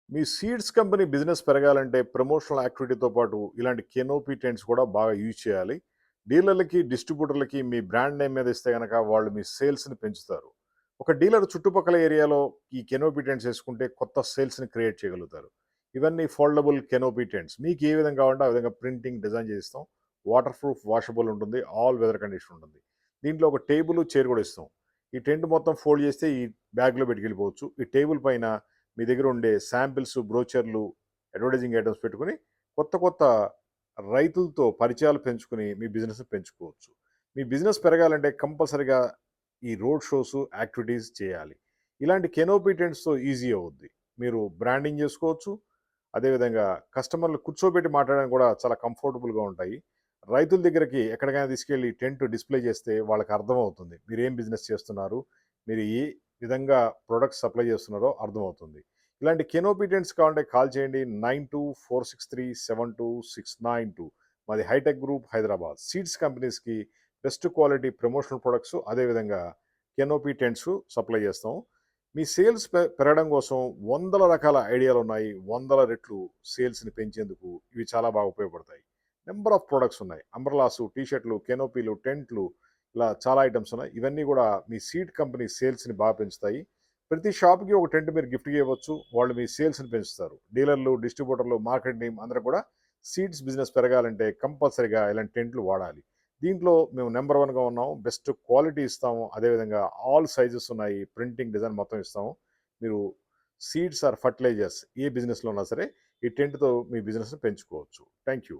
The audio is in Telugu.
మీ సీడ్స్ కంపెనీ బిజినెస్ పెరగాలంటే ప్రమోషనల్ యాక్టివిటీతో పాటు ఇలాంటి కెనోపీ టెంట్స్ కూడా బాగా యూజ్ చేయాలి. డీలర్లకి, డిస్ట్రిబ్యూటర్లకి మీ బ్రాండ్ నేమ్ మీద ఇస్తే గనక వాళ్ళు మీ సేల్స్‌ని పెంచుతారు. ఒక డీలర్ చుట్టుపక్కల ఏరియాలో ఈ కెనోపీ టెంట్స్ ఏసుకుంటే కొత్త సేల్స్‌ని క్రియేట్ చేయగలుగుతారు. ఇవన్నీ ఫోల్డబుల్ కెనోపీ టెంట్స్. మీకు ఏ విధంగా కావాలంటే ఆ విధంగా ప్రింటింగ్ డిజైన్ చేసిస్తాం. వాటర్ ప్రూఫ్, వాషబుల్ ఉంటుంది. ఆల్ వెదర్ కండిషన్ ఉంటుంది. దీంట్లో ఒక టేబుల్, చైర్ కూడా ఇస్తాం. ఈ టెంట్ మొత్తం ఫోల్డ్ చేస్తే ఈ బ్యాగ్‌లో పెట్టుకెళ్ళిపోవచ్చు. ఈ టేబుల్ పైన మీ దగ్గర ఉండే శాంపిల్స్, బ్రోచర్లు, అడ్వర్టైజింగ్ ఐటమ్స్ పెట్టుకొని కొత్త కొత్త రైతులతో పరిచయాలు పెంచుకొని మీ బిజినెస్‌ని పెంచుకోవచ్చు. మీ బిజినెస్ పెరగాలంటే కంపల్సరీగా ఈ రోడ్ షోస్, యాక్టివిటీస్ చేయాలి. ఇలాంటి కెనోపీ టెంట్స్‌తో ఈజీ అవుద్ది. మీరు బ్రాండింగ్ చేసుకోవచ్చు. అదేవిధంగా కస్టమర్లు కూర్చోబెట్టి మాట్లాడడానికి కూడా చాలా కంఫర్టబుల్‌గా ఉంటాయి. రైతుల దగ్గరికి ఎక్కడికైనా తీసుకెళ్ళి టెంట్ డిస్‌ప్లే చేస్తే వాళ్ళకి అర్థమవుతుంది. మీరేం బిజినెస్ చేస్తున్నారు? మీరు ఏ విధంగా ప్రొడక్ట్స్ సప్లై చేస్తున్నారో అర్థమవుతుంది. ఇలాంటి కెనోపీ టెంట్స్ కావాలంటే కాల్ చేయండి 9246372692. మాది హైటెక్ గ్రూప్ హైదరాబాద్. సీడ్స్ కంపెనీస్‌కి బెస్ట్ క్వాలిటీ ప్రమోషనల్ ప్రొడక్ట్స్ అదేవిధంగా కెనోపీ టెంట్స్ సప్లై చేస్తాం. మీ సేల్స్ పెరగడం కోసం వందల రకాల ఐడియాలున్నాయి. వందల రెట్లు సేల్స్‌ని పెంచేందుకు ఇవి చాలా బాగా ఉపయోగపడతాయి. నంబర్ ఆఫ్ ప్రొడక్ట్స్ ఉన్నాయి. అంబ్రెల్లాసు, టీ షర్ట్‌లు, కెనోపీలు, టెంట్లు ఇలా చాలా ఐటెమ్స్ ఉన్నాయి. ఇవన్నీ కూడా మీ సీడ్ కంపెనీ సేల్స్‌ని బాగా పెంచుతాయి. ప్రతి షాప్‌కి ఒక టెంట్ మీరు గిఫ్ట్‌గా ఇవ్వచ్చు. వాళ్ళు మీ సేల్స్‌ని పెంచుతారు. డీలర్లు, డిస్ట్రిబ్యూటర్లు, మార్కెట్ టీమ్ అందరూ కూడా సీడ్స్ బిజినెస్ పెరగాలంటే కంపల్సరీగా ఇలాంటి టెంట్లు వాడాలి. దీంట్లో మేము నంబర్ వన్‌గా ఉన్నాము. బెస్ట్ క్వాలిటీ ఇస్తాము. అదేవిధంగా ఆల్ సైజెస్ ఉన్నాయి. ప్రింటింగ్ డిజైన్ మొత్తం ఇస్తాము. మీరు సీడ్స్ ఆర్ ఫర్టిలైజర్స్ ఏ బిజినెస్‌లో ఉన్నా సరే ఈ టెంట్‌తో మీ బిజినెస్‌ని పెంచుకోవచ్చు. Thank you.